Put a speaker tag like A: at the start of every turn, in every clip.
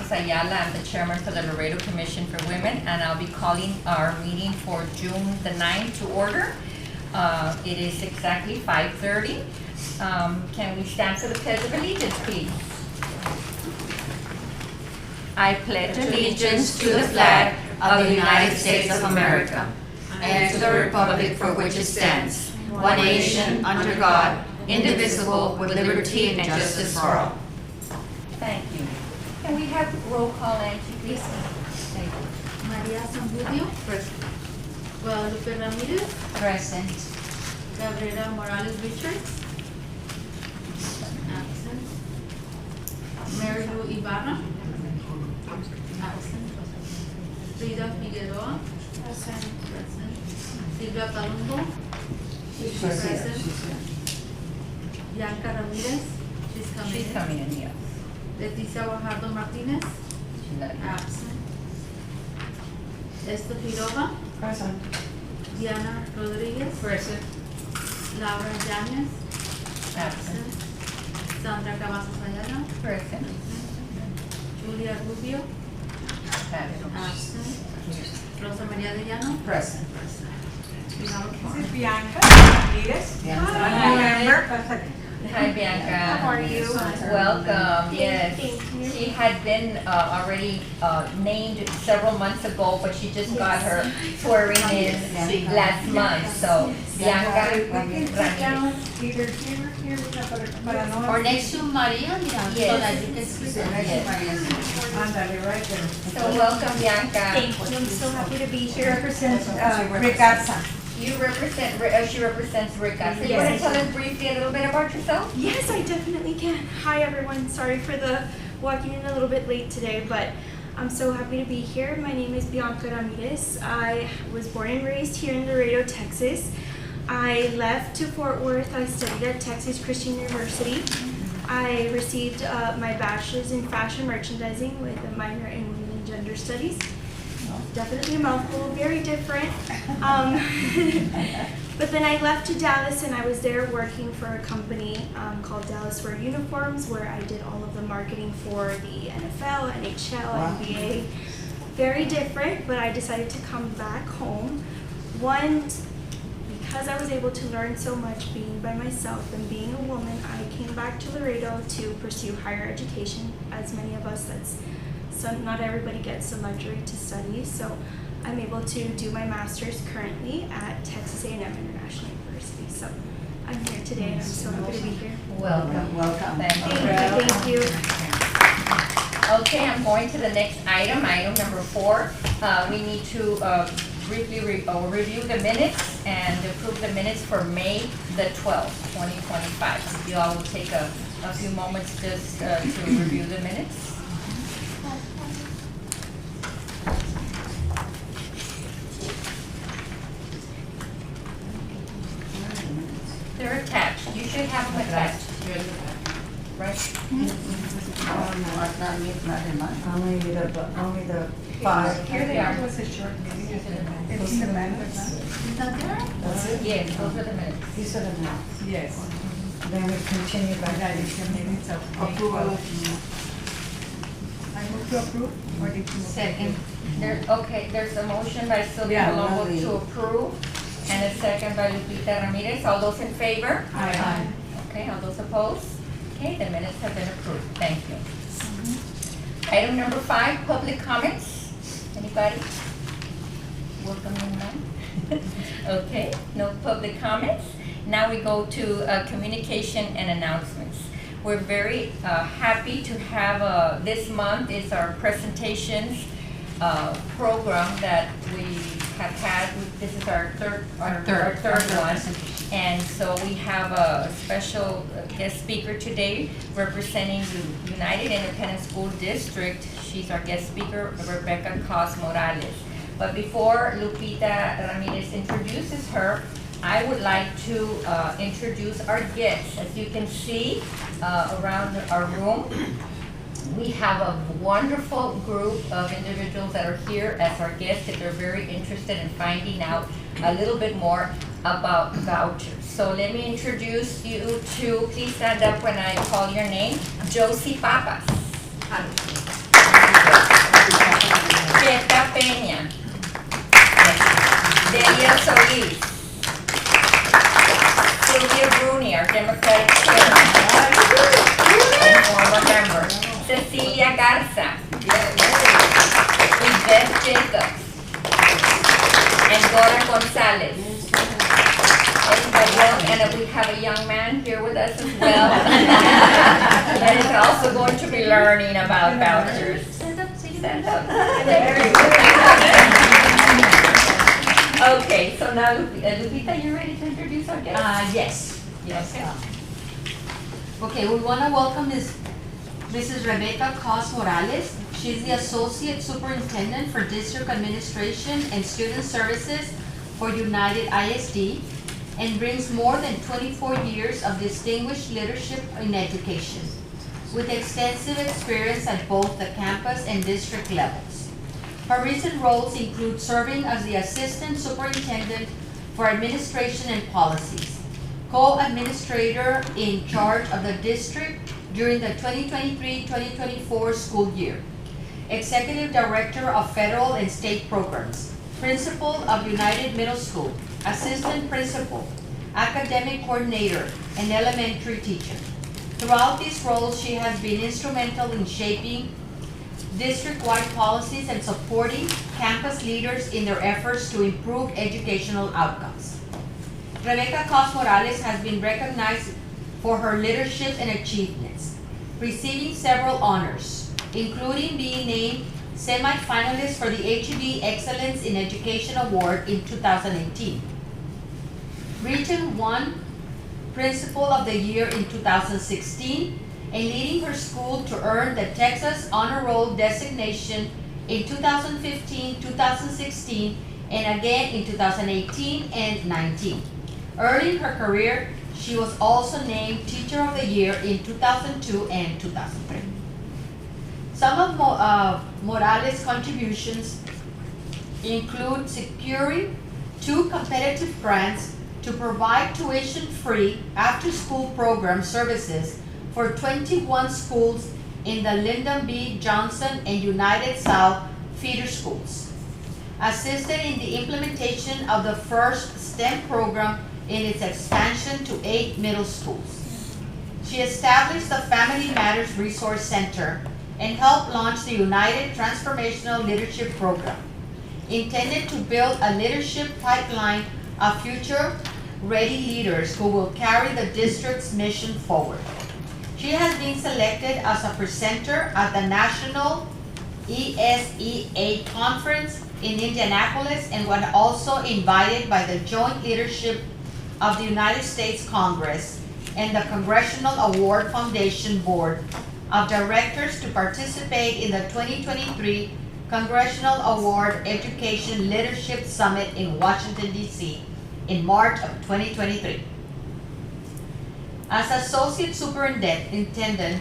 A: Cabazas Ayala. I'm the chairman for the Laredo Commission for Women, and I'll be calling our meeting for June the 9th to order. It is exactly 5:30. Can we stand for the Pledge of Allegiance, please? I pledge allegiance to the flag of the United States of America and to the republic for which it stands, one nation, under God, indivisible, with liberty and justice for all. Thank you. Can we have roll call, Angie, please? Thank you.
B: María Zamudio. Present. Guadalupe Ramírez.
A: Present.
B: Gabriela Morales Richards. Absent. Mary Lou Ibarra. Absent. Frida Figueroa. Present. Silvia Palumbo. Present. Bianca Ramirez. She's coming
A: in, yes.
B: Leticia Guajardo Martinez. Absent. Esther Pirova.
C: Present.
B: Diana Rodriguez.
C: Present.
B: Laura Yanes.
A: Absent.
B: Sandra Cabazas Ayala.
A: Present.
B: Julia Rubio. Absent. Rosa María de Llano.
C: Present.
B: We have a
C: This
B: quorum.
C: is Bianca Ramirez.
A: Hi.
C: Member.
A: Hi, Bianca.
C: How are you?
A: Welcome, yes.
D: Thank you.
A: She had been already named several months ago, but she just got her swearing in last month, so Bianca
C: We can sit
A: Ramirez.
C: down either here, para no.
B: Or next to Maria, mira, so
A: Yes.
B: that you can see them.
C: Ándale, right there.
A: So welcome, Bianca.
D: Thank you. I'm so happy to be
C: She
D: here.
C: represents Rick Garza.
A: You represent, she represents Rick Garza. You
D: Yes.
A: want to tell us briefly a little bit about yourself?
D: Yes, I definitely can. Hi, everyone. Sorry for the walking in a little bit late today, but I'm so happy to be here. My name is Bianca Ramirez. I was born and raised here in Laredo, Texas. I left to Fort Worth. I studied at Texas Christian University. I received my bachelor's in fashion merchandising with a minor in women and gender studies. Definitely a mouthful, very different. But then I left to Dallas and I was there working for a company called Dallas Wear Uniforms, where I did all of the marketing for the NFL, NHL, NBA. Very different, but I decided to come back home. One, because I was able to learn so much being by myself and being a woman, I came back to Laredo to pursue higher education. As many of us, not everybody gets the luxury to study, so I'm able to do my master's currently at Texas A&M International University. So I'm here today and I'm so happy to be here.
A: Welcome. Thank
D: Thank you.
A: Okay, I'm going to the next item number 4. We need to briefly review the minutes and approve the minutes for May the 12th, 2025. If you all will take a few moments just to review the minutes. They're attached. You should have them attached. Right?
C: Only the 5.
A: Here they are.
C: It was a short meeting. It was the minutes.
A: Yes, those are the minutes.
C: These are the minutes. Yes. Then we continue by that. It's the minutes of approval. I move to approve, or did you move?
B: Second.
A: There's a motion by Sylvia
C: Yeah,
A: Colombo
C: lovely.
A: to approve, and a second by Lupita Ramirez. All those in favor?
C: Aye.
A: Okay, all those opposed? Okay, the minutes have been approved. Thank you. Item number 5, public comments. Anybody? Welcome in, ma'am. Okay, no public comments. Now we go to communication and announcements. We're very happy to have, this month is our presentations program that we have had. This is our third one. And so we have a special guest speaker today representing the United Independent School District. She's our guest speaker, Rebecca Cos Morales. But before Lupita Ramirez introduces her, I would like to introduce our guests. As you can see around our room, we have a wonderful group of individuals that are here as our guests, that they're very interested in finding out a little bit more about vouchers. So let me introduce you to, please stand up when I call your name, Josie Papas. Fiesta Peña. Delia Solis. Sylvia Bruni, our Democratic chair. And former member. Cecilia Garza. Yvette Jacobs. And Dora Gonzalez. Everybody else, and we have a young man here with us as well. That is also going to be learning about vouchers.
B: Stand up, say
A: Stand
B: it.
A: up. Okay, so now Lupita, you ready to introduce our guest?
E: Yes. Yes.
A: Okay.
E: Okay, we want to welcome Mrs. Rebecca Cos Morales. She's the Associate Superintendent for District Administration and Student Services for United ISD and brings more than 24 years of distinguished leadership in education, with extensive experience at both the campus and district levels. Her recent roles include serving as the Assistant Superintendent for Administration and Policies, co-administrator in charge of the district during the 2023-2024 school year, Executive Director of Federal and State Programs, Principal of United Middle School, Assistant Principal, Academic Coordinator, and Elementary Teacher. Throughout these roles, she has been instrumental in shaping district-wide policies and supporting campus leaders in their efforts to improve educational outcomes. Rebecca Cos Morales has been recognized for her leadership and achievements, receiving several honors, including being named semi-finalist for the HEB Excellence in Education Award in 2018. Region 1 Principal of the Year in 2016, and leading her school to earn the Texas Honor Roll designation in 2015, 2016, and again in 2018 and 19. Early in her career, she was also named Teacher of the Year in 2002 and 2003. Some of Morales' contributions include securing 2 competitive grants to provide tuition-free after-school program services for 21 schools in the Lyndon B. Johnson and United South feeder schools, assisted in the implementation of the first STEM program in its expansion to 8 middle schools. She established the Family Matters Resource Center and helped launch the United Transformational Leadership Program, intended to build a leadership pipeline of future-ready leaders who will carry the district's mission forward. She has been selected as a presenter at the National ESEA Conference in Indianapolis and was also invited by the joint leadership of the United States Congress and the Congressional Award Foundation Board of Directors to participate in the 2023 Congressional Award Education Leadership Summit in Washington, D.C. in March of 2023. As Associate Superintendent,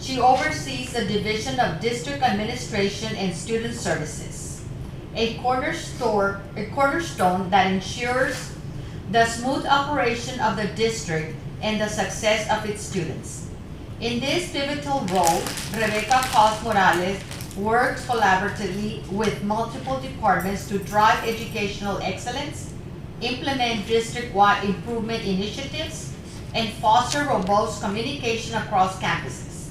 E: she oversees the Division of District Administration and Student Services, a cornerstone that ensures the smooth operation of the district and the success of its students. In this pivotal role, Rebecca Cos Morales works collaboratively with multiple departments to drive educational excellence, implement district-wide improvement initiatives, and foster robust communication across campuses.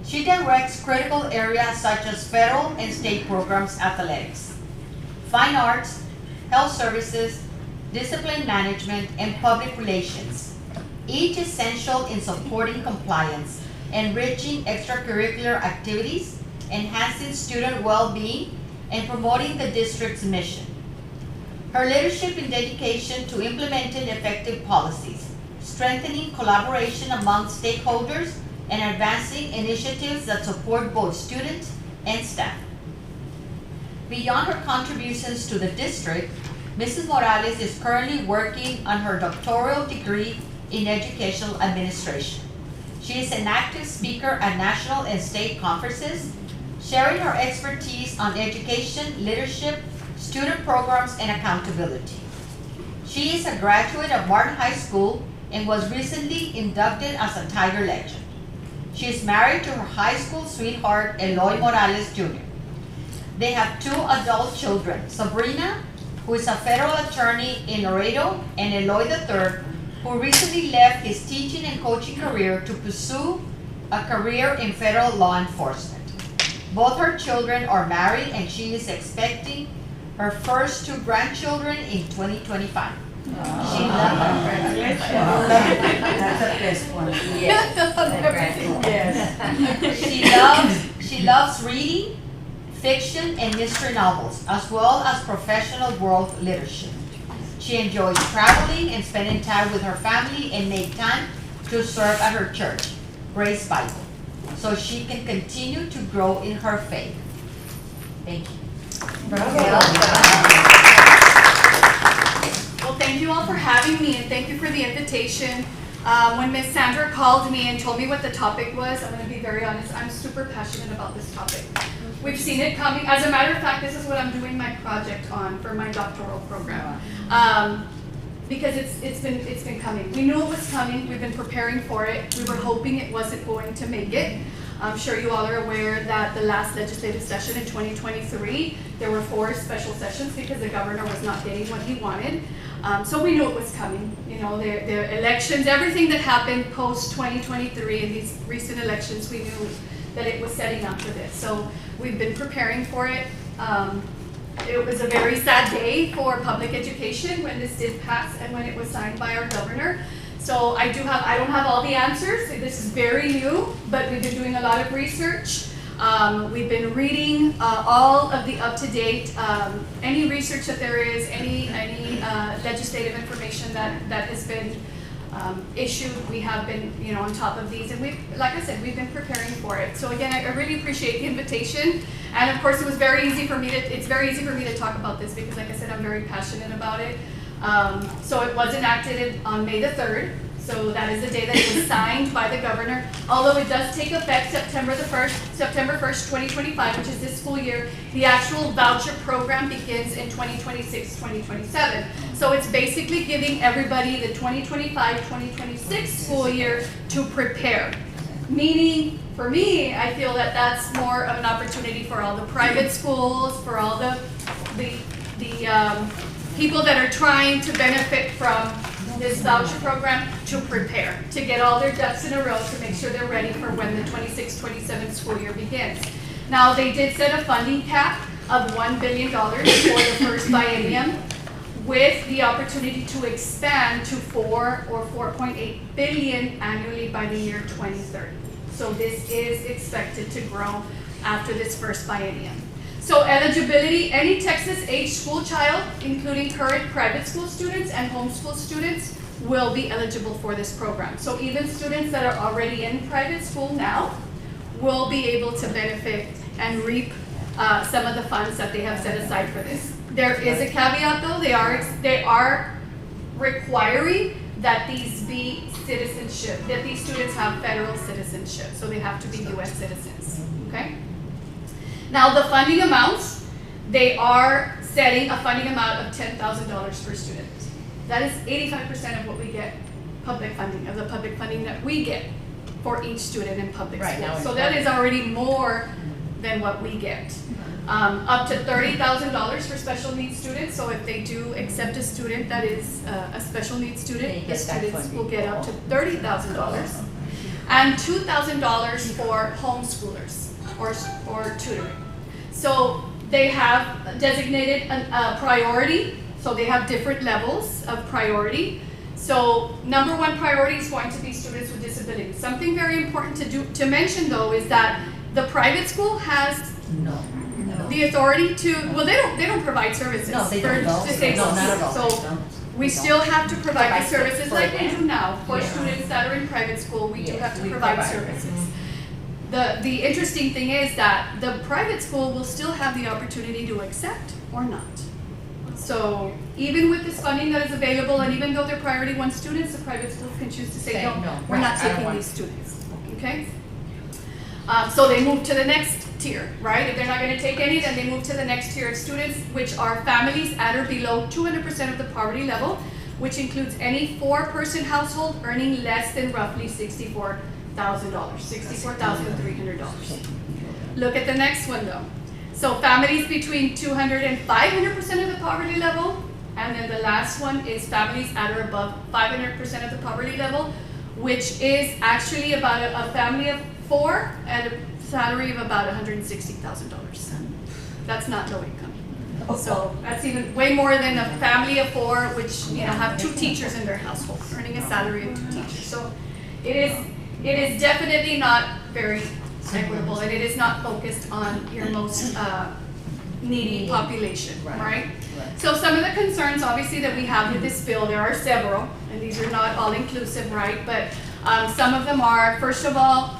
E: She directs critical areas such as federal and state programs, athletics, fine arts, health services, discipline management, and public relations, each essential in supporting compliance, enriching extracurricular activities, enhancing student well-being, and promoting the district's mission. Her leadership and dedication to implementing effective policies, strengthening collaboration among stakeholders, and advancing initiatives that support both students and staff. Beyond her contributions to the district, Mrs. Morales is currently working on her doctoral degree in educational administration. She is an active speaker at national and state conferences, sharing her expertise on education, leadership, student programs, and accountability. She is a graduate of Martin High School and was recently inducted as a Tiger Legend. She is married to her high school sweetheart, Eloy Morales Jr. They have 2 adult children, Sabrina, who is a federal attorney in Laredo, and Eloy III, who recently left his teaching and coaching career to pursue a career in federal law enforcement. Both her children are married, and she is expecting her first 2 grandchildren in 2025. She
C: That's the best one.
A: Yes.
C: Yes.
E: She loves reading fiction and mystery novels, as well as professional world literature. She enjoys traveling and spending time with her family, and make time to serve at her church, Grace Bible, so she can continue to grow in her faith. Thank you.
F: Well, thank you all for having me, and thank you for the invitation. When Miss Sandra called me and told me what the topic was, I'm going to be very honest, I'm super passionate about this topic. We've seen it coming. As a matter of fact, this is what I'm doing my project on for my doctoral program. Because it's been coming. We knew it was coming. We've been preparing for it. We were hoping it wasn't going to make it. I'm sure you all are aware that the last legislative session in 2023, there were 4 special sessions because the governor was not getting what he wanted. So we knew it was coming. You know, the elections, everything that happened post 2023 in these recent elections, we knew that it was setting up for this. So we've been preparing for it. It was a very sad day for public education when this did pass and when it was signed by our governor. So I don't have all the answers. This is very new, but we've been doing a lot of research. We've been reading all of the up-to-date, any research that there is, any legislative information that has been issued. We have been, on top of these, and like I said, we've been preparing for it. So again, I really appreciate the invitation, and of course, it's very easy for me to talk about this because, like I said, I'm very passionate about it. So it was enacted on May the 3rd. So that is the day that it was signed by the governor. Although it does take effect September 1st, 2025, which is this school year, the actual voucher program begins in 2026-2027. So it's basically giving everybody the 2025-2026 school year to prepare. Meaning, for me, I feel that that's more of an opportunity for all the private schools, for all the people that are trying to benefit from this voucher program to prepare, to get all their ducks in a row to make sure they're ready for when the 26-27 school year begins. Now, they did set a funding cap of $1 billion for the first biennium, with the opportunity to expand to 4 or 4.8 billion annually by the year 2030. So this is expected to grow after this first biennium. So eligibility, any Texas-age school child, including current private school students and homeschool students, will be eligible for this program. So even students that are already in private school now will be able to benefit and reap some of the funds that they have set aside for this. There is a caveat though, they are requiring that these be citizenship, that these students have federal citizenship, so they have to be US citizens, okay? Now the funding amounts, they are setting a funding amount of $10,000 per student. That is 85% of what we get public funding, of the public funding that we get for each student in public school. So that is already more than what we get. Up to $30,000 for special needs students. So if they do accept a student that is a special needs student, the students will get up to $30,000. And $2,000 for homeschoolers or tutoring. So they have designated a priority. So they have different levels of priority. So number 1 priority is going to be students with disabilities. Something very important to mention though is that the private school has the authority to, well, they don't provide services for disabled students. So we still have to provide the services like we do now for students that are in private school. We do have to provide services. The interesting thing is that the private school will still have the opportunity to accept or not. So even with this funding that is available, and even though they're priority 1 students, the private schools can choose to say, no, we're not taking these students, okay? So they move to the next tier, right? If they're not going to take any, then they move to the next tier of students, which are families at or below 200% of the poverty level, which includes any 4-person household earning less than roughly $64,300. Look at the next one though. So families between 200 and 500% of the poverty level. And then the last one is families at or above 500% of the poverty level, which is actually about a family of 4 at a salary of about $160,000. That's not low income. So that's even way more than a family of 4, which have 2 teachers in their household, earning a salary of 2 teachers. So it is definitely not very equitable, and it is not focused on your most needy population, right? So some of the concerns, obviously, that we have with this bill, there are several, and these are not all inclusive, right? But some of them are, first of all,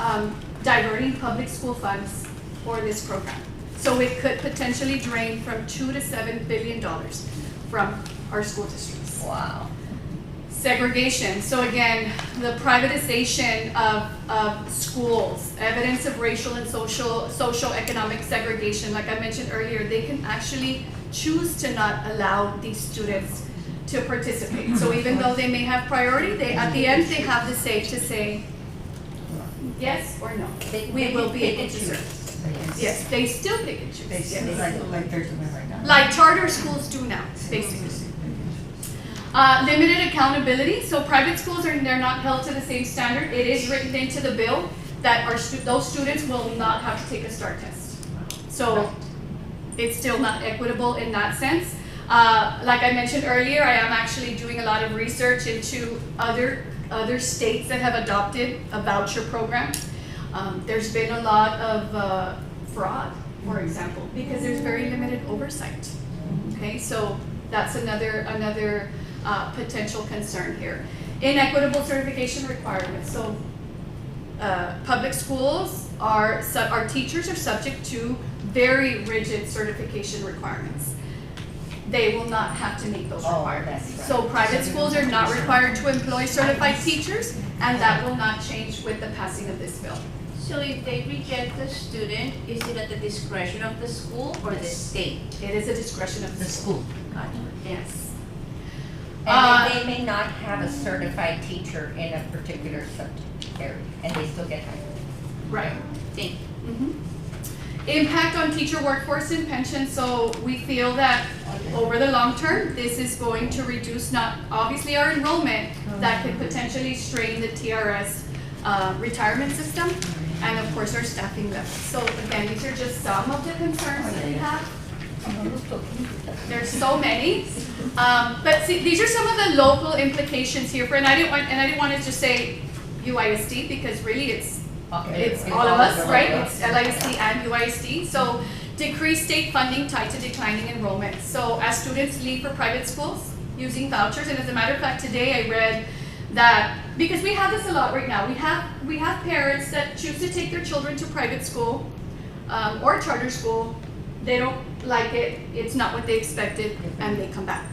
F: diverting public school funds for this program. So it could potentially drain from $2 to $7 billion from our school districts.
A: Wow.
F: Segregation. So again, the privatization of schools, evidence of racial and social economic segregation. Like I mentioned earlier, they can actually choose to not allow these students to participate. So even though they may have priority, at the end they have the say to say yes or no. We will be able to serve. Yes, they still pick and choose. Yes.
C: Like they're doing right now.
F: Like charter schools do now, basically. Limited accountability. So private schools they're not held to the same standard. It is written into the bill that those students will not have to take a STAR test. So it's still not equitable in that sense. Like I mentioned earlier, I am actually doing a lot of research into other states that have adopted a voucher program. There's been a lot of fraud, for example, because there's very limited oversight. Okay, so that's another potential concern here. Inequitable certification requirements. So public schools our teachers are subject to very rigid certification requirements. They will not have to meet those requirements.
A: Right.
F: So private schools are not required to employ certified teachers, and that will not change with the passing of this bill.
B: So if they reject the student, is it at the discretion of the school or the state?
F: It is a discretion of the school. Yes.
A: And they may not have a certified teacher in a particular subject area, and they still get hired.
F: Right.
B: Thank you.
F: Mhm. Impact on teacher workforce and pension. So we feel that over the long term, this is going to reduce not obviously our enrollment, that could potentially strain the TRS retirement system, and of course our staffing levels. So again, these are just some of the concerns that we have. There's so many, but see, these are some of the local implications here. And I didn't want to just say UISD, because really it's all of us, right? It's LISD and UISD. So decreased state funding tied to declining enrollment. So as students leave for private schools using vouchers, and as a matter of fact, today I read that, because we have this a lot right now, we have parents that choose to take their children to private school or charter school. They don't like it, it's not what they expected, and they come back.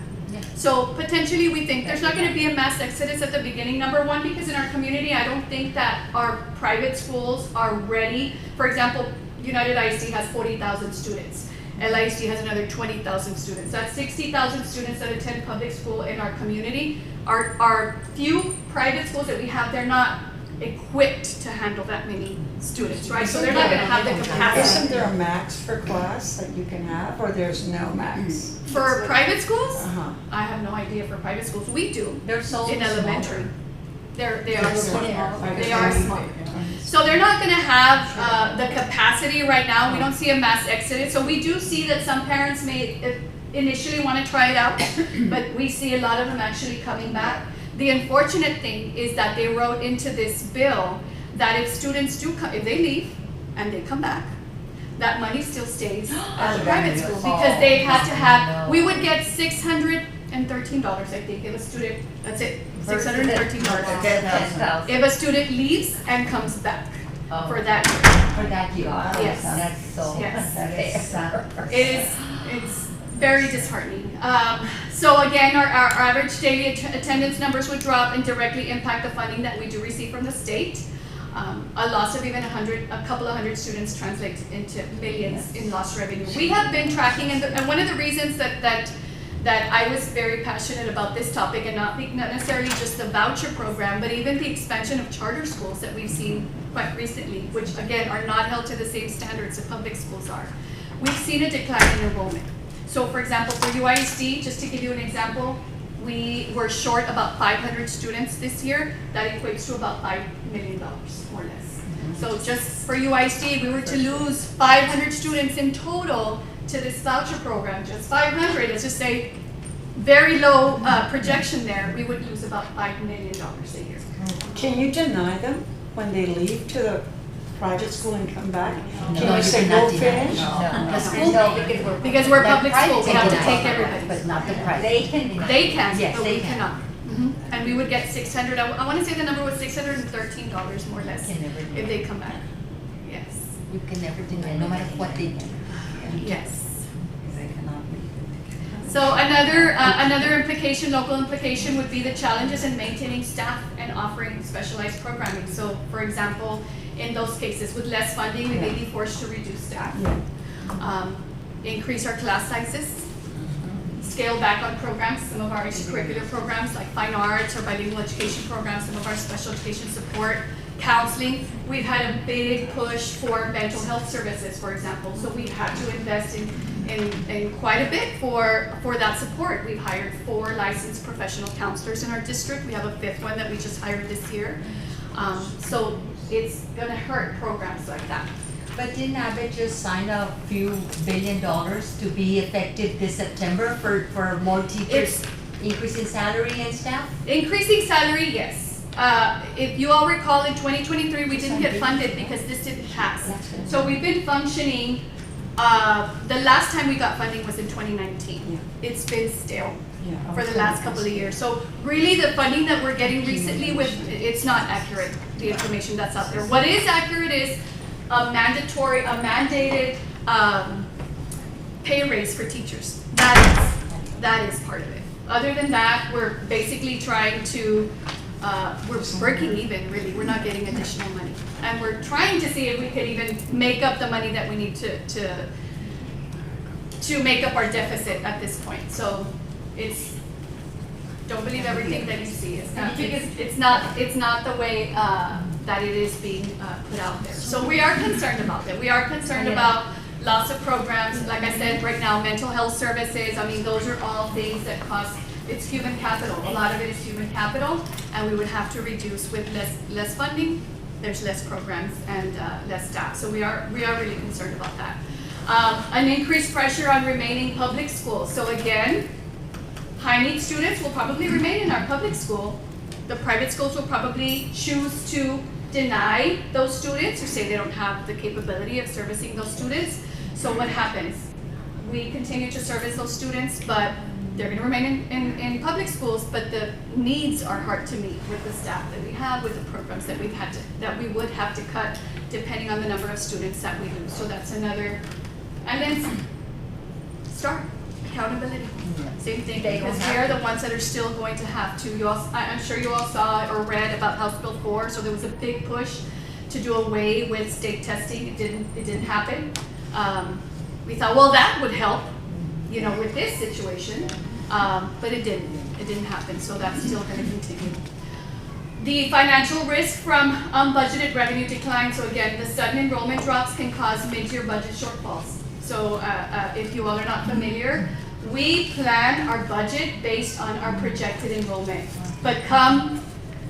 F: So potentially we think there's not going to be a mass exodus at the beginning, number one, because in our community I don't think that our private schools are ready. For example, United ISD has 40,000 students. LISD has another 20,000 students. That's 60,000 students that attend public school in our community. Our few private schools that we have, they're not equipped to handle that many students, right? So they're not going to have the capacity.
C: Isn't there a max per class that you can have, or there's no max?
F: For private schools?
C: Uh-huh.
F: I have no idea for private schools. We do
B: They're so
F: in elementary. They are small.
C: Like
F: They
C: a
F: are
C: tiny-
F: small. So they're not going to have the capacity right now. We don't see a mass exodus. So we do see that some parents may initially want to try it out, but we see a lot of them actually coming back. The unfortunate thing is that they wrote into this bill that if students do come, if they leave and they come back, that money still stays at the private school, because they had to have, we would get $613, I think, if a student, that's it, $613. If a student leaves and comes back for that year.
A: For that year.
F: Yes.
A: That's so
F: Yes.
A: fair.
F: It's very disheartening. So again, our average daily attendance numbers would drop and directly impact the funding that we do receive from the state. A loss of even a couple of hundred students translates into millions in lost revenue. We have been tracking, and one of the reasons that I was very passionate about this topic, and not necessarily just the voucher program, but even the expansion of charter schools that we've seen quite recently, which again are not held to the same standards that public schools are. we've seen a decline in enrollment. So for example, for UISD, just to give you an example, we were short about 500 students this year. That equates to about $5 million, more or less. So just for UISD, we were to lose 500 students in total to this voucher program, just 500, let's just say, very low projection there, we would lose about $5 million a year.
C: Can you deny them when they leave to the private school and come back?
A: No,
C: Can you
A: you
C: say
A: cannot
C: go
A: deny.
C: finish?
A: No, the
F: school-
A: no,
F: Because we're
A: the
F: public school, we
A: private
F: have to
A: deny,
F: take everybody.
A: But not the private. They can deny.
F: They can,
A: Yes,
F: but
A: they
F: we
A: can.
F: cannot. And we would get 600, I want to say the number was $613 more or less,
A: Can never deny.
F: if they come back. Yes,
A: You can never deny, no matter what they do.
F: yes.
C: They cannot be.
F: So another implication, local implication, would be the challenges in maintaining staff and offering specialized programming. So for example, in those cases, with less funding, we may be forced to reduce staff,
C: Yeah.
F: increase our class sizes, scale back on programs, some of our extracurricular programs like fine arts or bilingual education programs, some of our special education support, counseling. We've had a big push for mental health services, for example, so we've had to invest in quite a bit for that support. We've hired 4 licensed professional counselors in our district. We have a 5th one that we just hired this year. So it's gonna hurt programs like that.
A: But didn't Abbott just sign a few $1 billion to be effective this September for more teachers, increase in salary and staff?
F: Increasing salary, yes. If you all recall, in 2023, we didn't get funded because this didn't pass. So we've been functioning, the last time we got funding was in 2019. It's been stale
C: Yeah.
F: for the last couple of years. So really the funding that we're getting recently it's not accurate, the information that's out there. What is accurate is a mandated pay raise for teachers. That is part of it. Other than that, we're basically trying to, we're breaking even, really. We're not getting additional money. And we're trying to see if we could even make up the money that we need to make up our deficit at this point. So don't believe everything that you see. It's not the way that it is being put out there. So we are concerned about that. We are concerned about lots of programs. Like I said, right now, mental health services, I mean, those are all things that cost, it's human capital. A lot of it is human capital, and we would have to reduce with less funding. There's less programs and less staff. So we are really concerned about that. An increased pressure on remaining public schools. So again, high need students will probably remain in our public school. The private schools will probably choose to deny those students or say they don't have the capability of servicing those students. So what happens? We continue to service those students, but they're going to remain in public schools, but the needs are hard to meet with the staff that we have, with the programs that that we would have to cut depending on the number of students that we lose. So that's another, and then start accountability. Same thing, because we are the ones that are still going to have to, I'm sure you all saw or read about House Bill 4, so there was a big push to do away with state testing. It didn't happen. We thought, well, that would help, with this situation, but it didn't happen, so that's still going to continue. The financial risk from unbudgeted revenue decline. So again, the sudden enrollment drops can cause mid-year budget shortfalls. So if you all are not familiar, we plan our budget based on our projected enrollment. But come,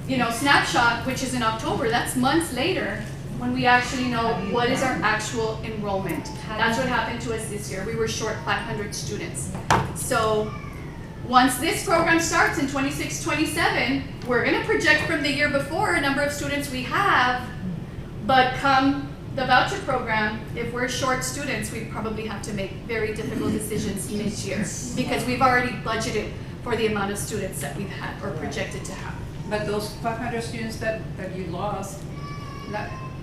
F: snapshot, which is in October, that's months later, when we actually know what is our actual enrollment. That's what happened to us this year. We were short 500 students. So once this program starts in 26-27, we're going to project from the year before a number of students we have, but come the voucher program, if we're short students, we probably have to make very difficult decisions each year because we've already budgeted for the amount of students that we've had or projected to have.
G: But those 500 students that you lost,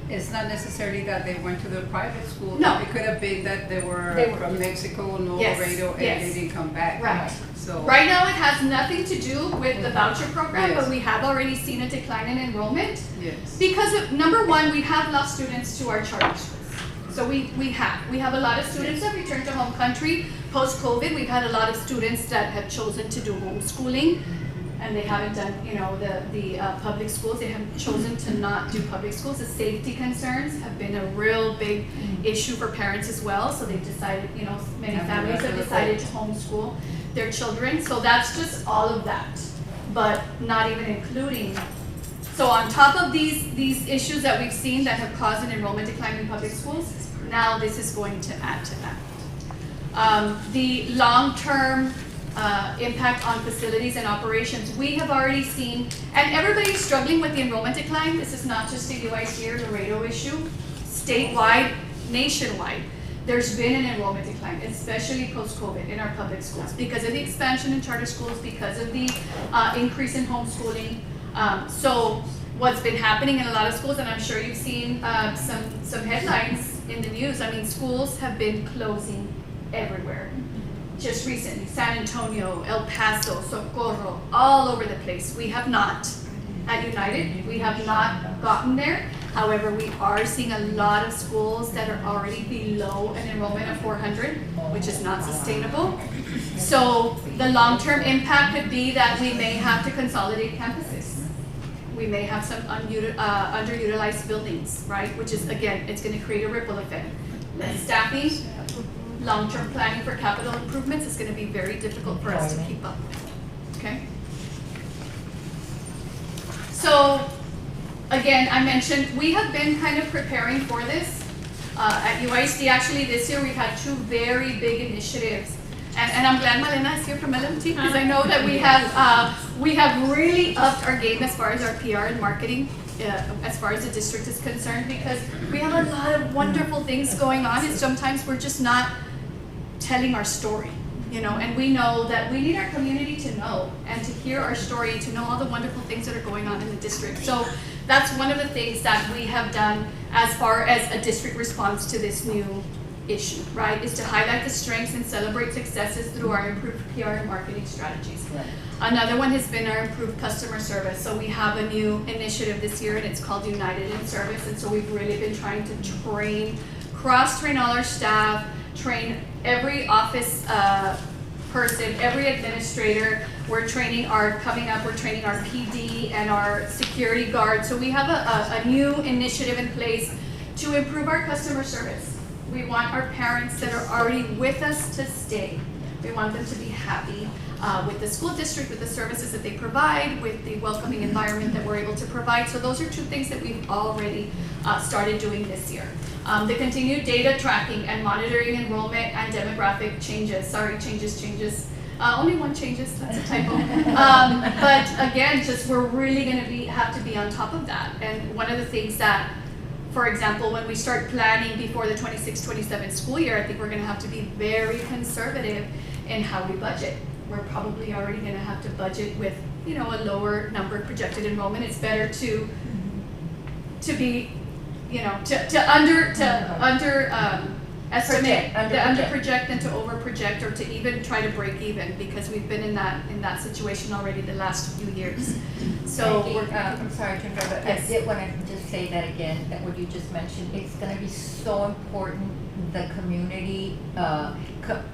G: it's not necessarily that they went to the private school.
F: No.
G: It could have been that they were from Mexico, no
F: Yes,
G: Laredo, and
F: yes.
G: they didn't come back.
F: Right.
G: So
F: Right now, it has nothing to do with the voucher program,
G: Yes.
F: but we have already seen a decline in enrollment.
G: yes.
F: Because of, number one, we have lost students to our charter schools. So we have a lot of students that returned to home country. Post-COVID, we've had a lot of students that have chosen to do homeschooling. and they haven't done, the public schools. They have chosen to not do public schools. The safety concerns have been a real big issue for parents as well. So they've decided, many families have decided to homeschool their children. So that's just all of that, but not even including. So on top of these issues that we've seen that have caused an enrollment decline in public schools, now this is going to add to that. The long-term impact on facilities and operations, we have already seen, and everybody's struggling with the enrollment decline. This is not just a UIC or Laredo issue. Statewide, nationwide, there's been an enrollment decline, especially post-COVID in our public schools because of the expansion in charter schools, because of the increase in homeschooling. So what's been happening in a lot of schools, and I'm sure you've seen some headlines in the news, I mean, schools have been closing everywhere. Just recently, San Antonio, El Paso, Socorro, all over the place. We have not, at United, we have not gotten there. However, we are seeing a lot of schools that are already below an enrollment of 400, which is not sustainable. So the long-term impact could be that we may have to consolidate campuses. We may have some underutilized buildings, right? Which is, again, it's going to create a ripple effect. Less staffing, long-term planning for capital improvements is going to be very difficult for us to keep up with, okay? So, again, I mentioned we have been kind of preparing for this. At UISD, actually, this year we've had two very big initiatives. And I'm glad Malena is here from LMT because I know that we have really upped our game as far as our PR and marketing, as far as the district is concerned, because we have a lot of wonderful things going on, and sometimes we're just not telling our story, and we know that we need our community to know and to hear our story, to know all the wonderful things that are going on in the district. So that's one of the things that we have done as far as a district response to this new issue, right, is to highlight the strengths and celebrate successes through our improved PR and marketing strategies. Right. Another one has been our improved customer service. So we have a new initiative this year, and it's called United in Service. And so we've really been trying to cross-train all our staff, train every office person, every administrator. We're training our PD and our security guard. So we have a new initiative in place to improve our customer service. We want our parents that are already with us to stay. We want them to be happy with the school district, with the services that they provide, with the welcoming environment that we're able to provide. So those are two things that we've already started doing this year. The continued data tracking and monitoring enrollment and demographic changes. Sorry, changes. Only one changes, that's a typo. But again, just we're really gonna have to be on top of that. And one of the things that, for example, when we start planning before the 26-27 school year, I think we're gonna have to be very conservative in how we budget. We're probably already gonna have to budget with, a lower number of projected enrollment. It's better to be, under project than to over project, or to even try to break even, because we've been in that situation already the last few years. So
A: I'm sorry to interrupt, but yes. I did want to just say that again, that what you just mentioned, it's going to be so important, the community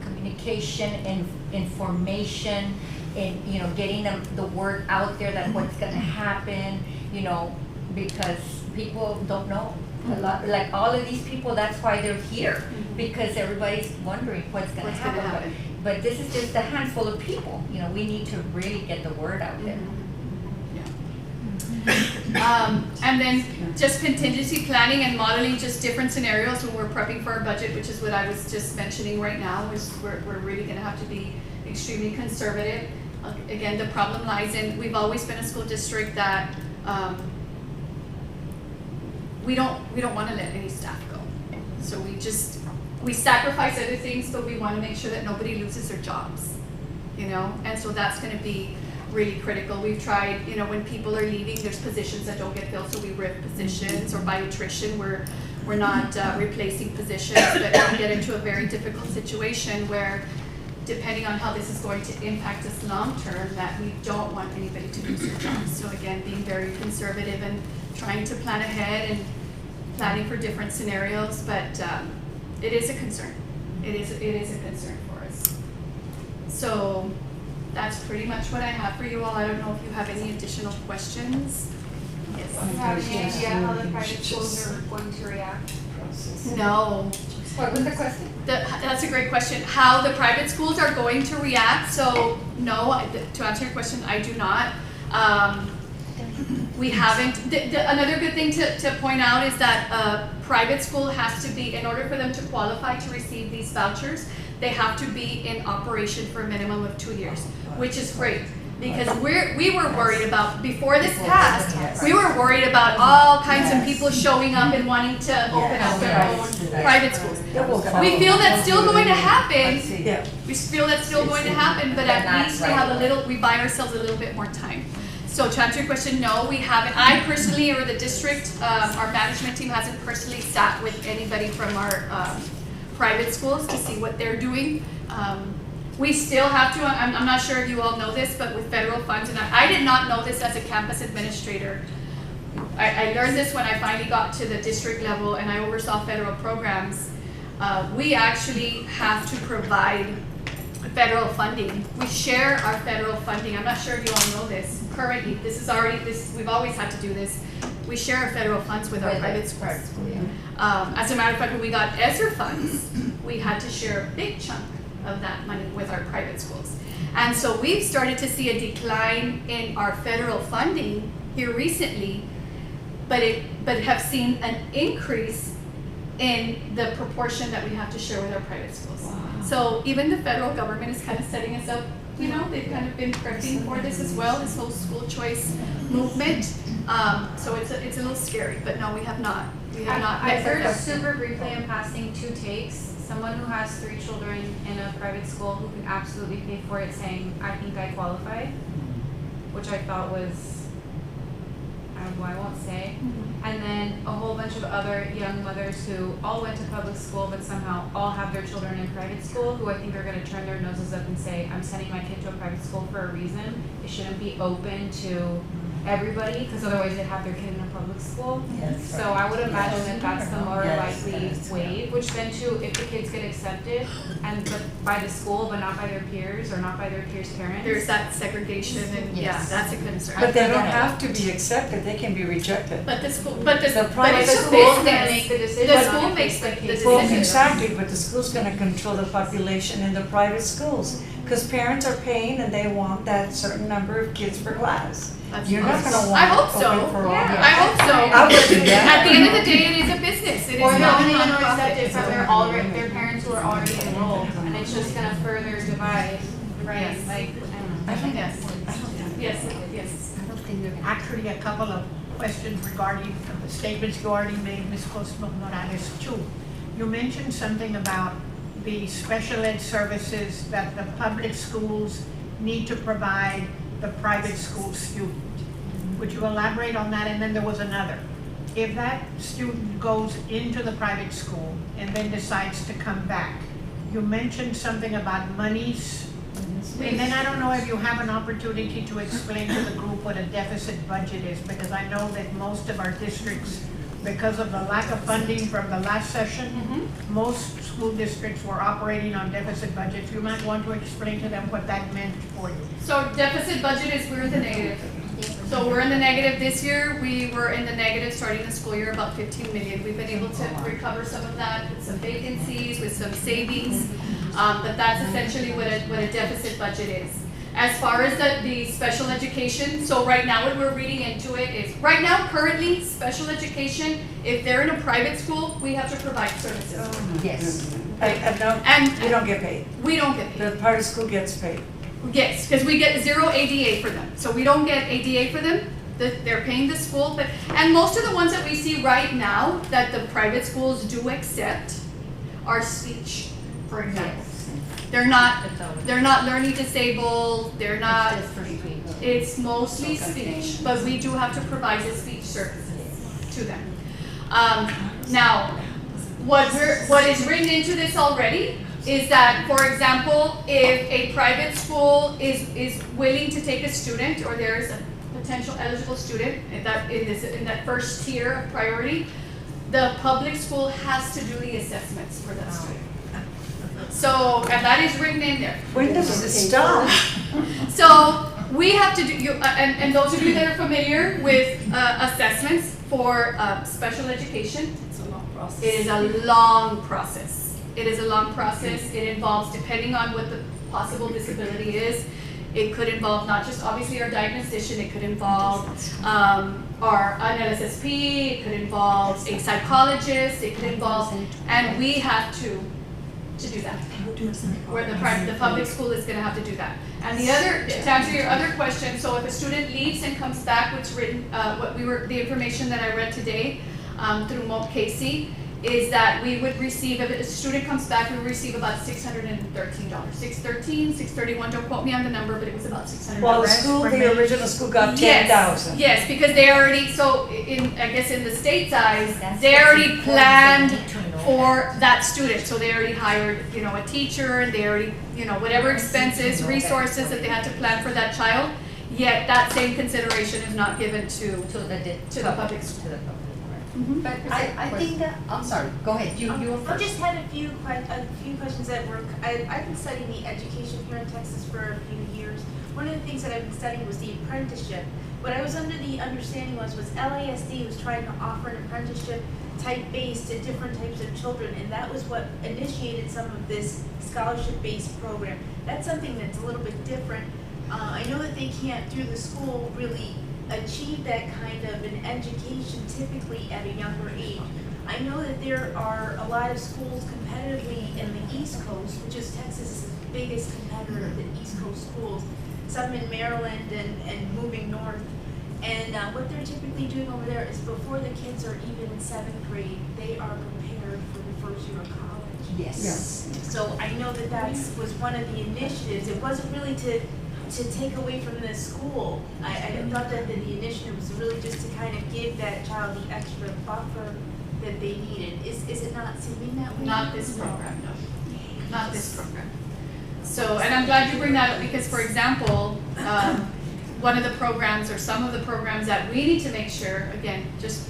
A: communication and information, and getting the word out there that what's going to happen, because people don't know. A lot, like all of these people, that's why they're here, because everybody's wondering what's going to happen. But this is just a handful of people. We need to really get the word out there.
F: Yeah. And then just contingency planning and modeling just different scenarios when we're prepping for our budget, which is what I was just mentioning right now, is we're really going to have to be extremely conservative. Again, the problem lies in, we've always been a school district that we don't want to let any staff go. So we sacrifice other things, but we want to make sure that nobody loses their jobs, and so that's going to be really critical. We've tried, when people are leaving, there's positions that don't get filled, so we rip positions, or by attrition, we're not replacing positions, but we get into a very difficult situation where, depending on how this is going to impact us long term, that we don't want anybody to lose their jobs. So again, being very conservative and trying to plan ahead and planning for different scenarios, but it is a concern. It is a concern for us. So that's pretty much what I have for you all. I don't know if you have any additional questions.
H: Do you have any idea how the private schools are going to react?
F: No.
A: What was the question?
F: That's a great question. How the private schools are going to react? So no, to answer your question, I do not. We haven't. Another good thing to point out is that a private school has to be, in order for them to qualify to receive these vouchers, they have to be in operation for a minimum of 2 years, which is great. Because we were worried about, before this passed, we were worried about all kinds of people showing up and wanting to open up their own private schools. We feel that's still going to happen. We feel that's still going to happen, but at least we have a little, we buy ourselves a little bit more time. So to answer your question, no, we haven't. I personally, or the district, our management team hasn't personally sat with anybody from our private schools to see what they're doing. We still have to, I'm not sure if you all know this, but with federal funds, and I did not know this as a campus administrator. I learned this when I finally got to the district level and I oversaw federal programs. We actually have to provide federal funding. We share our federal funding. I'm not sure if you all know this. Currently, we've always had to do this. We share our federal funds with our private schools. As a matter of fact, when we got ESSER funds, we had to share a big chunk of that money with our private schools. And so we've started to see a decline in our federal funding here recently, but have seen an increase in the proportion that we have to share with our private schools. Wow. So even the federal government is kind of setting us up, you know, they've kind of been prepping for this as well, this whole school choice movement. So it's a little scary, but no, we have not.
H: I heard super briefly in passing 2 takes. Someone who has 3 children in a private school who can absolutely pay for it saying, I think I qualify, which I thought was, I won't say. And then a whole bunch of other young mothers who all went to public school but somehow all have their children in private school, who I think are going to turn their noses up and say, I'm sending my kid to a private school for a reason. It shouldn't be open to everybody, because otherwise they'd have their kid in a public school.
A: Yes.
H: So I would imagine that that's the more likely wave, which then too, if the kids get accepted but by the school but not by their peers or not by their peers' parents.
F: There's that segregation, and yeah, that's a concern.
C: But they don't have to be accepted, they can be rejected.
F: But the school,
H: But the school's gonna make the decision.
F: The school makes the
C: Well,
F: decision.
C: exactly, but the school's gonna control the population in the private schools, because parents are paying and they want that certain number of kids per class. You're not gonna want
F: I hope so.
C: open for all.
F: I hope so.
C: I would do that.
F: At the end of the day, it is a business. It is
H: Or they're
F: not a
H: only gonna
F: nonprofit.
H: accept it from their parents who are already enrolled, and it's just gonna further divide, right?
F: Yes.
H: Like, I don't know.
F: Yes.
I: Actually, a couple of questions regarding the statements you already made, Ms. Cosmo Morales, too. You mentioned something about the special ed services that the public schools need to provide the private school student. Would you elaborate on that? And then there was another. If that student goes into the private school and then decides to come back, you mentioned something about monies. And then I don't know if you have an opportunity to explain to the group what a deficit budget is, because I know that most of our districts, because of the lack of funding from the last session, most school districts were operating on deficit budgets. You might want to explain to them what that meant for you.
F: So deficit budget is we're in the negative. So we're in the negative this year. We were in the negative starting the school year, about 15 million. We've been able to recover some of that with some vacancies, with some savings. But that's essentially what a deficit budget is. As far as the special education, so right now what we're reading into it is, right now currently special education, if they're in a private school, we have to provide services.
A: Yes.
C: And you don't get paid.
F: We don't get paid.
C: The private school gets paid.
F: Yes, because we get 0 ADA for them. So we don't get ADA for them. They're paying the school, and most of the ones that we see right now that the private schools do accept are speech, for example. They're not learning disabled, they're not, it's mostly speech, but we do have to provide the speech services to them. Now, what is written into this already is that, for example, if a private school is willing to take a student, or there's a potential eligible student in that first tier of priority, the public school has to do the assessments for that student. So, and that is written in there.
C: When does it stop?
F: So we have to do, and those of you that are familiar with assessments for special education,
G: It's a long process.
F: it is a long process. It is a long process. It involves, depending on what the possible disability is, it could involve not just obviously our diagnostician, it could involve an LSSP, it could involve a psychologist, it could involve, and we have to do that. Where the public school is gonna have to do that. And the other, to answer your other question, so if a student leaves and comes back, what's written, the information that I read today, through Moat Casey, is that we would receive, if a student comes back, we would receive about $613. $631, don't quote me on the number, but it was about $600.
C: Well, the original school got 10,000.
F: Yes, because they already, so I guess in the state's eyes, they already planned for that student. So they already hired, a teacher, and they already, whatever expenses, resources that they had to plan for that child. Yet that same consideration is not given to the public school.
A: But I think that, I'm sorry, go ahead, you were
J: I
A: first.
J: just had a few questions at work. I've been studying the education here in Texas for a few years. One of the things that I've been studying was the apprenticeship. What I was under the understanding was LASD was trying to offer an apprenticeship type base to different types of children, and that was what initiated some of this scholarship-based program. That's something that's a little bit different. I know that they can't, through the school, really achieve that kind of an education typically at a younger age. I know that there are a lot of schools competitively in the East Coast, which is Texas's biggest competitor of the East Coast schools, some in Maryland and moving north. And what they're typically doing over there is before the kids are even in 7th grade, they are prepared for the first year of college.
A: Yes.
J: So I know that was one of the initiatives. It wasn't really to take away from the school. I thought that the initiative was really just to kind of give that child the extra buffer that they needed. Is it not seeming that way?
F: Not this program, no. Not this program. So, and I'm glad you bring that up because, for example, one of the programs or some of the programs that we need to make sure, again, just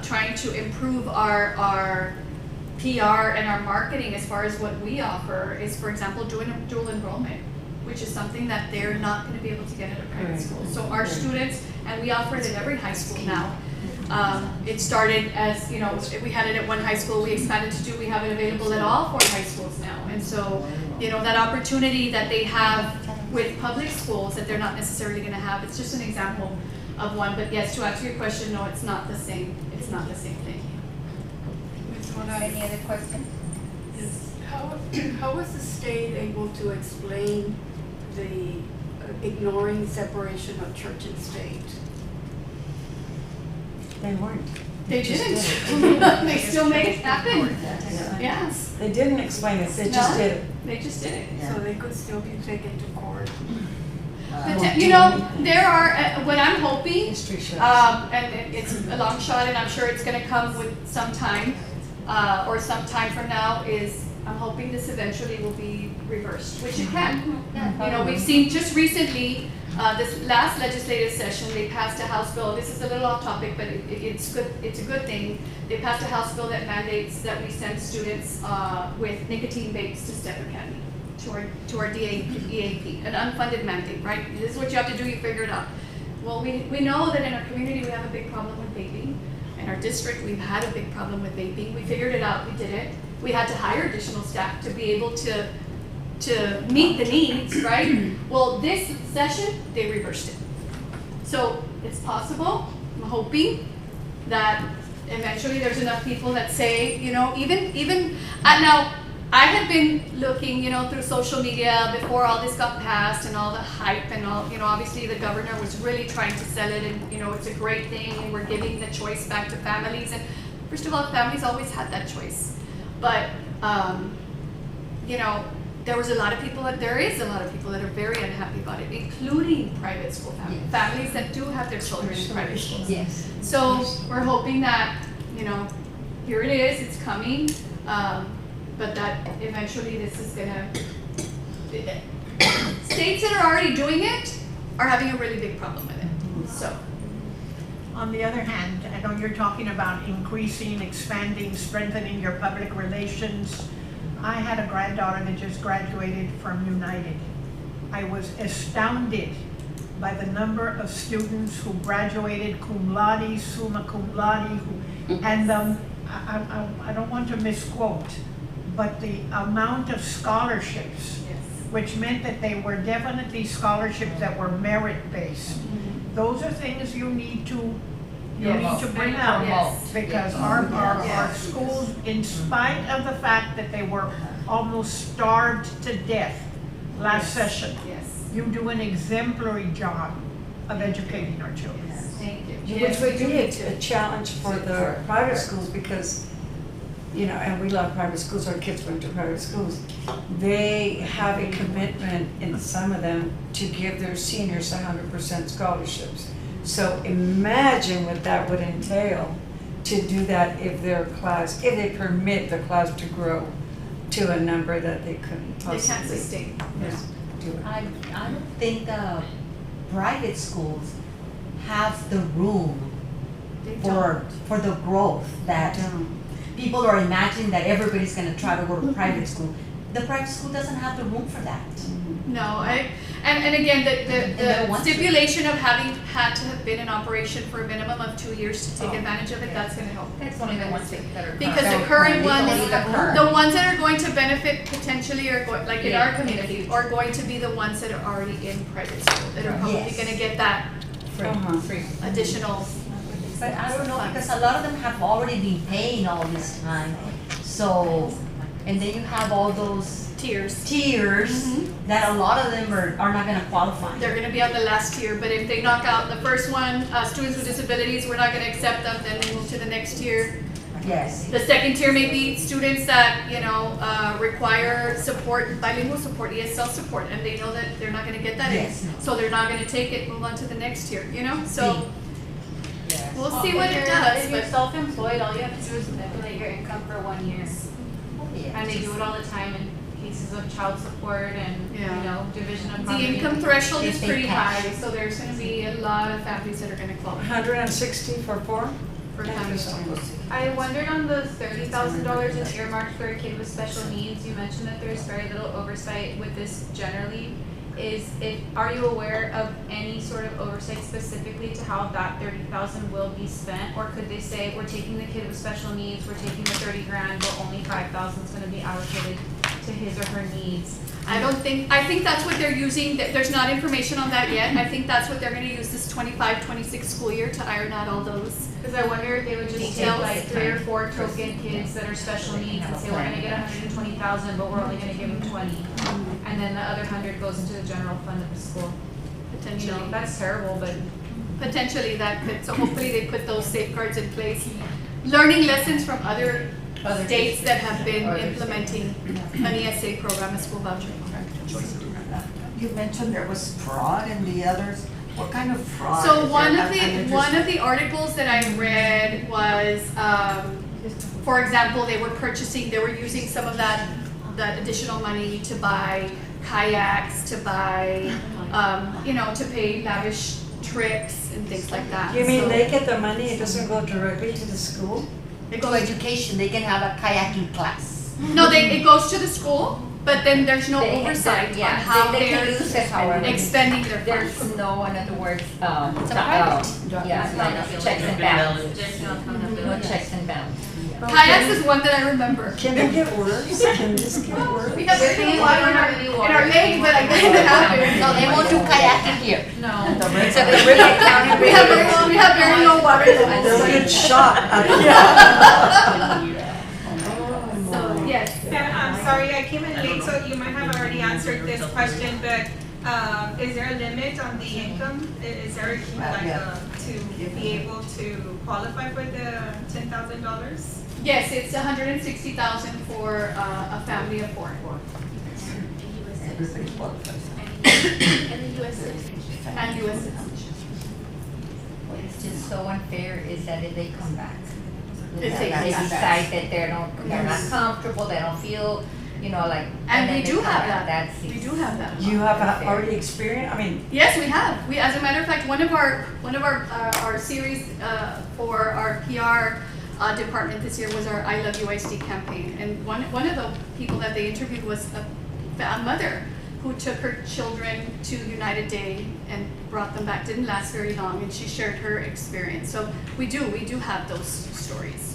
F: trying to improve our PR and our marketing as far as what we offer is, for example, doing dual enrollment, which is something that they're not going to be able to get at a private school. So our students, and we offer it in every high school now. It started as, we had it at one high school, we expanded to we have it available at all 4 high schools now. And so, that opportunity that they have with public schools that they're not necessarily going to have, it's just an example of one. But yes, to answer your question, no, it's not the same. It's not the same thing.
A: Any other questions?
K: How was the state able to explain the ignoring separation of church and state?
C: They weren't.
F: They
C: just
F: didn't. They still made it happen. Yes.
C: They didn't explain it, they just did it.
F: They just did it.
K: So they could still be taken to court.
F: There are, what I'm hoping,
C: History shows.
F: and it's a long shot and I'm sure it's gonna come with some time, or some time from now, is I'm hoping this eventually will be reversed, which it can. We've seen just recently, this last legislative session, they passed a House bill. This is a little off topic, but it's good. It's a good thing. They passed a House bill that mandates that we send students with nicotine vapes to Step Academy, to our EAP, an unfunded mandate, right? This is what you have to do. You figure it out. Well, we know that in our community we have a big problem with vaping. In our district, we've had a big problem with vaping. We figured it out. We did it. We had to hire additional staff to be able to meet the needs, right? Well, this session, they reversed it. So it's possible, I'm hoping, that eventually there's enough people that say, even now, I had been looking, through social media before all this got passed and all the hype and all, obviously the governor was really trying to sell it and, it's a great thing and we're giving the choice back to families. And first of all, families always had that choice. But, there is a lot of people that are very unhappy about it, including private school families, families that do have their children in private schools.
A: Yes.
F: So we're hoping that, here it is, it's coming, but that eventually this is gonna, states that are already doing it are having a really big problem with it, so.
I: On the other hand, I know you're talking about increasing, expanding, strengthening your public relations I had a granddaughter that just graduated from United. I was astounded by the number of students who graduated cum laude, summa cum laude, and I don't want to misquote, but the amount of scholarships, which meant that they were definitely scholarships that were merit-based. Those are things you need to bring out.
A: Yes.
I: Because our schools, in spite of the fact that they were almost starved to death last session, you do an exemplary job of educating our children.
F: Thank you.
C: Which would be a challenge for the private schools because, you know, and we love private schools, our kids went to private schools. They have a commitment in some of them to give their seniors 100% scholarships. So imagine what that would entail to do that if they permit the class to grow to a number that they couldn't possibly.
F: They can't sustain.
C: Do it.
E: I don't think private schools have the room for the growth that people are imagining that everybody's gonna try to go to private school. The private school doesn't have the room for that.
F: No, and again,
E: don't
F: the
E: want to.
F: stipulation of having had to have been in operation for a minimum of 2 years to take advantage of it, that's gonna help.
A: That's only the ones that are.
F: Because the current ones,
A: Only the current.
F: the ones that are going to benefit potentially are going, like in our community, are going to be the ones that are already in private school, that are probably
E: Yes.
F: gonna get that
A: Free.
F: additional.
E: But I don't know, because a lot of them have already been paying all this time, so, and then you have all those
F: Tiers.
E: that a lot of them are not gonna qualify.
F: They're gonna be on the last tier, but if they knock out the first one, students with disabilities, we're not gonna accept them, then we move to the next tier.
E: Yes.
F: The second tier may be students that, require support, bilingual support, ESL support, and they know that they're not gonna get that in.
E: Yes.
F: So they're not gonna take it, move on to the next tier, so
A: Yes.
F: we'll see what it does,
H: If you're
F: but
H: self-employed, all you have to do is manipulate your income for 1 year. And they do it all the time in cases of child support and, division of
F: the
H: property.
F: income threshold
E: If
F: is
E: they
F: pretty
E: cash.
F: high, so there's gonna be a lot of families that are gonna qualify
C: 160 for 4?
F: for families.
H: I wondered on the $30,000 in earmarked for a kid with special needs, you mentioned that there's very little oversight with this generally. Are you aware of any sort of oversight specifically to how that 30,000 will be spent? Or could they say, we're taking the kid with special needs, we're taking the 30 grand, but only 5,000 is gonna be allocated to his or her needs?
F: I think that's what they're using, there's not information on that yet, I think that's what they're gonna use this 25-26 school year to iron out all those.
H: Because I wonder if they would just take
F: Details.
H: like 3 or 4 token kids that are special needs and say, we're gonna get 120,000, but we're only gonna give them 20. And then the other 100 goes into the general fund of the school.
F: Potentially.
H: That's terrible, but
F: Potentially that could, so hopefully they put those safeguards in place. Learning lessons from other states that have been implementing an ESA program, a school voucher program.
L: You mentioned there was fraud in the others. What kind of fraud?
F: So
L: is
F: one
L: there?
F: of
L: I'm
F: the
L: interested.
F: articles that I read was, for example, they were using some of that additional money to buy kayaks, to buy, to pay lavish trips and things like that.
C: You mean
F: So-
C: they get the money, it doesn't go directly to the school?
E: They go education, they can have a kayaking class.
F: No, it goes to the school, but then there's no
A: They-
F: oversight on
A: yeah,
F: how
A: they can
F: they're
A: use it however.
F: expending their
A: There's
F: funds.
A: no, in other words,
F: It's a private.
A: checks and balances.
B: There's no accountability.
A: No checks and balances.
F: Kayaks is one that I remember.
C: Can they get worse? Can this get worse?
F: We have
H: Good thing
F: water
H: we don't have any
F: in
H: water.
F: our lake, but I guess it happens.
E: No, they won't do kayaking here.
H: no.
A: Except the Riverside County.
F: We have very low water
C: They'll
F: levels.
C: get shot.
F: So, yes.
M: And I'm sorry, I came in late, so you might have already answered this question, but is there a limit on the income? Is there to be able to qualify for the $10,000?
F: Yes, it's 160,000 for a family of 4.
L: Everybody qualifies.
J: And the US citizenship.
F: And US citizenship.
A: What is just so unfair is that if they come back.
F: If
A: They
F: they come
A: decide
F: back.
A: that they're not comfortable, they don't feel, like.
F: And
A: then
F: we
A: they
F: do
A: come
F: have
A: back.
F: that.
A: That's
F: We do have that.
C: You have already experienced, I mean,
F: Yes, we have. As a matter of fact, one of our series for our PR department this year was our I Love UISD campaign. And one of the people that they interviewed was a mother who took her children to United Day and brought them back. Didn't last very long, and she shared her experience. So we do have those stories.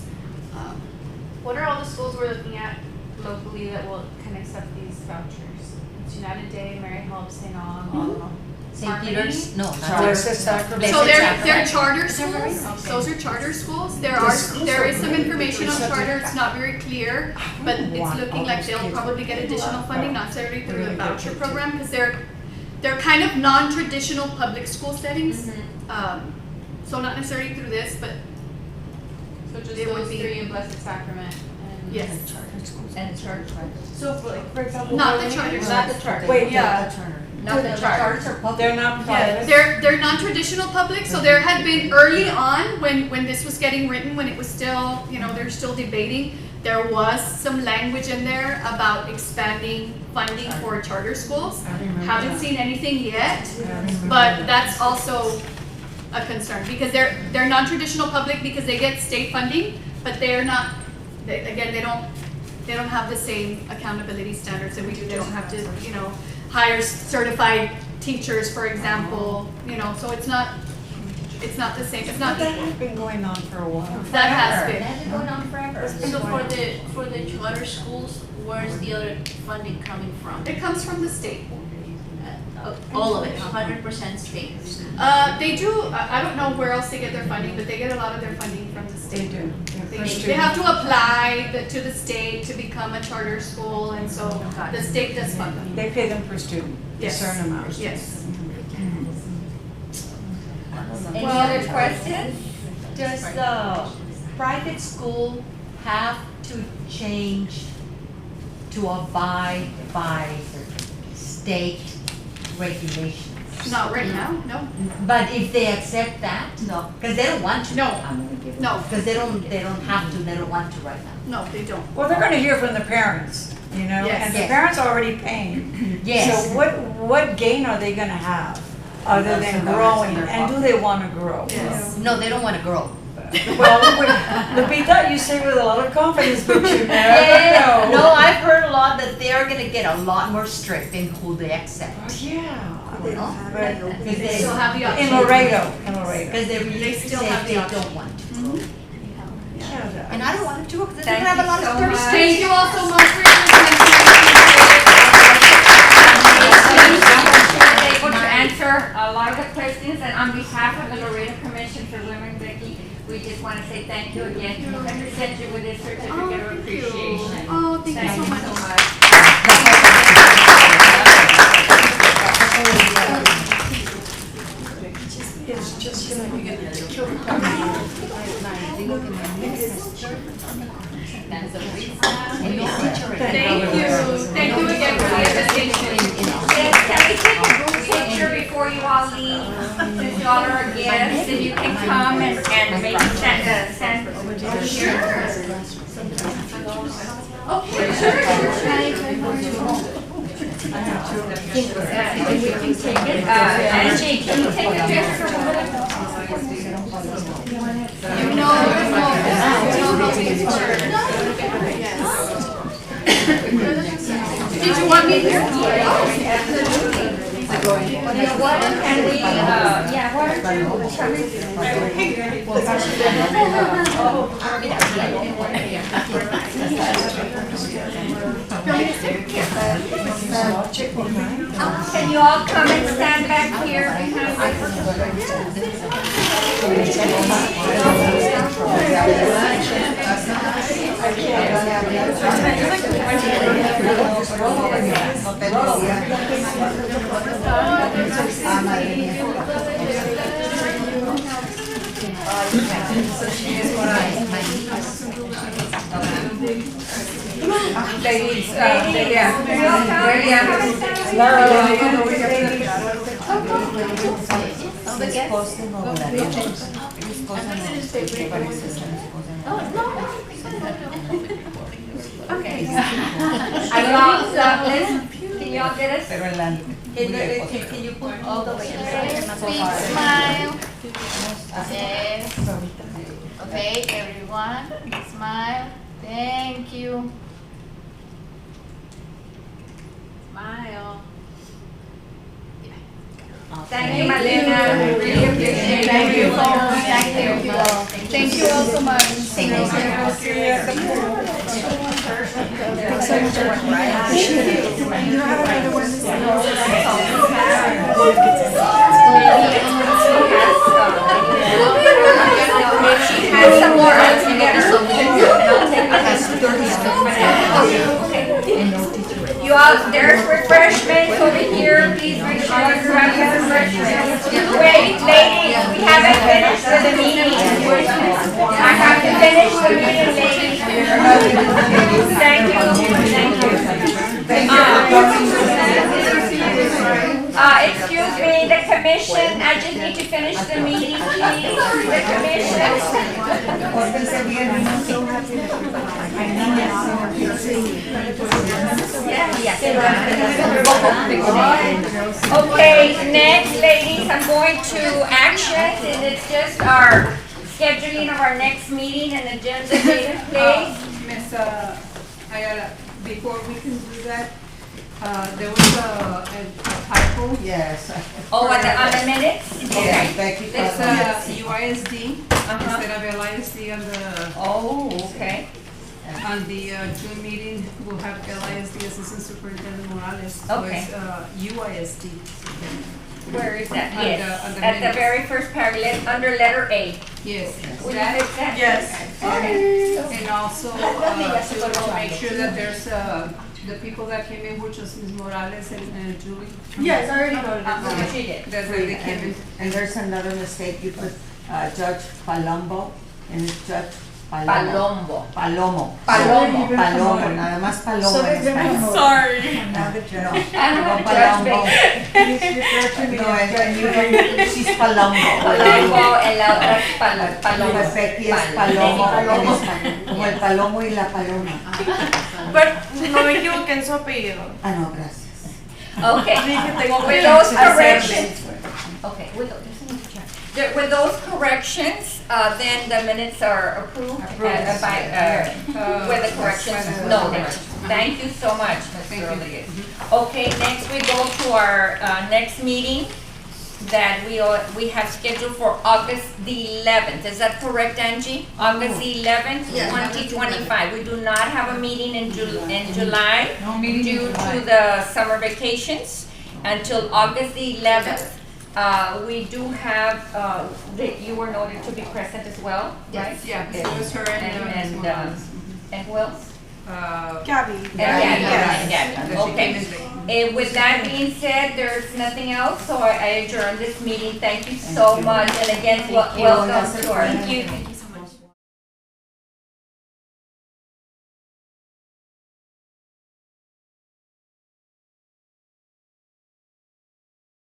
H: What are all the schools we're looking at locally that can accept these vouchers? It's United Day, Mary Help, St. Aug, all of them.
E: St. Peter's, no, not
C: Blessed
E: Peter's.
C: Sacrament.
F: So they're
E: Sacrament.
F: charter schools. Those are charter schools. There is some information on charter. It's not very clear, but it's looking like they'll probably get additional funding, not necessarily through the voucher program, because they're kind of non-traditional public school settings. So not necessarily through this, but
H: So just
F: It would
H: those
F: be-
H: three in Blessed Sacrament and.
F: yes,
A: And charter.
L: So for example.
F: not the charter schools.
A: Not the charter.
C: Wait,
F: Yeah.
A: Not the charter.
E: Charters are public.
C: they're not
F: Yeah,
C: private?
F: they're non-traditional public, so there had been early on, when this was getting written, when it was still, they're still debating, there was some language in there about expanding funding for charter schools.
C: I remember
F: Haven't
C: that.
F: seen anything yet,
C: I remember
F: but
C: that.
F: that's also a concern, because they're non-traditional public because they get state funding, but they're not, they don't have the same accountability standards that we do. They don't have to, hire certified teachers, for example, so it's not the same, it's not
C: But that
F: equal.
C: has been going on for a while.
F: That has been.
A: That's been going on forever.
B: So for the charter schools, where's the other funding coming from?
F: It comes from the state.
B: All of it, 100% state.
F: They do, I don't know where else they get their funding, but they get a lot of their funding from the
C: They
F: state.
C: do.
F: They have to apply to the state to become a charter school, and so the state does fund them.
C: They pay them per student, a
F: Yes.
C: certain amount.
F: Yes.
A: Any other questions?
E: Does the private school have to change to abide by state regulations?
F: Not right now, no.
E: But if they accept that, no, because they don't want to.
F: No. No,
E: Because they don't have to, they don't want to right now.
F: no, they don't.
C: Well, they're gonna hear from the parents,
F: Yes.
C: and the
E: Yes.
C: parents are already paying.
E: Yes.
C: So what gain are they gonna have other than growing, and do they wanna grow?
F: Yes.
E: No, they don't want to grow.
C: Well, Lupita, you say with a lot of confidence, but you never know.
E: No, I've heard a lot that they are gonna get a lot more strict in who they accept.
C: Oh, yeah.
E: Because
F: They
E: they,
F: still have the
C: In
F: option.
C: Laredo.
E: because they really
F: They still
E: say
F: have the
E: they
F: option.
E: don't want to.
C: Yeah.
E: And I don't want them to, because they
A: Thank
E: have a
A: you
E: lot of
A: so
E: square
A: much.
F: Thank you all so much for your
A: Was able to answer a lot of the questions, and on behalf of the Laredo Commission for Women, Becky, we just want to say thank you again and present you with this certificate of appreciation.
F: Oh, thank you so much.
A: Thank you so much.
C: It's just gonna kill the time.
F: Thank you again for the invitation.
A: Yes, can we take a group picture before you all leave? Since you all are our guests, and you can come and maybe stand over here. Okay, sure. And we can take it, Angie, can you take a picture?
F: You know how we Did you want me here?
A: What, can we, yeah, why don't you come Can you all come and stand back here behind
C: Ladies,
A: Okay. I lost, can y'all get us?
E: Can you put all the way?
A: Big smile. Yes. Okay, everyone, smile. Thank you.
B: Smile.
A: Thank you, Malena. We really appreciate it.
F: Thank you, folks.
A: Thank you.
F: Thank you all so much.
A: Thank you. She has some more altogether, so we can you all, there's refreshments over here, please make sure you grab your refreshments. Wait, ladies, we haven't finished with the meeting. I have to finish the meeting, ladies. Thank you, thank you. Excuse me, the commission, I just need to finish the meeting, please. The commission. Okay, next, ladies, I'm going to actions, and it's just our scheduling of our next meeting and agenda data, please.
G: Miss, Ayala, before we can do that, there was a typo.
L: Yes.
A: Oh, on the minutes?
L: Yes,
A: Okay.
L: Becky.
G: It's UISD
A: Uh-huh.
G: instead of LISD on the,
A: Oh, okay.
G: on the June meeting, we'll have LISD Assistant Superintendent Morales. So
A: Okay.
G: it's UISD.
A: Where is that?
G: On
A: Yes,
G: the
A: at the
G: minutes.
A: very first paragraph, under letter A.
G: Yes.
A: Will you
G: That-
A: fix that?
C: Yes.
A: Okay.
G: And also, to make sure that there's, the people that came in, which was Ms. Morales and Julie.
C: Yes, I already voted.
A: Yes, she did.
G: That they came in.
L: And there's another mistake, you put Judge Palombo, and it's Judge Palomo.
A: Palombo.
L: Palomo.
A: Palomo.
L: Palomo, nada más Palomo en español.
C: Sorry.
L: No,
A: I don't
L: no,
A: have to judge
L: Palombo.
A: me.
L: No, and you, she's Palombo.
A: Palombo, and la otra es Palomo.
L: Pues Becky es Palomo en español, como el palomo y la paloma.
C: Pero no me equivoqué en su apellido.
L: Ah, no, gracias.
A: Okay, with those corrections, okay, with those corrections, then the minutes are approved by, with the corrections noted. Thank you so much, Ms. Rodriguez. Okay, next we go to our, next meeting that we have scheduled for August the 11th. Is that correct, Angie? August the 11th, 2025. We do not have a meeting in July due to the summer vacations until August the 11th. We do have, that you were noted to be present as well, right?
G: Yeah, it was her and Ms. Morales.
A: And who else?
C: Gabby.
A: Okay. With that being said, there's nothing else, so I adjourn this meeting. Thank you so much, and again, welcome to our.
D: Thank you so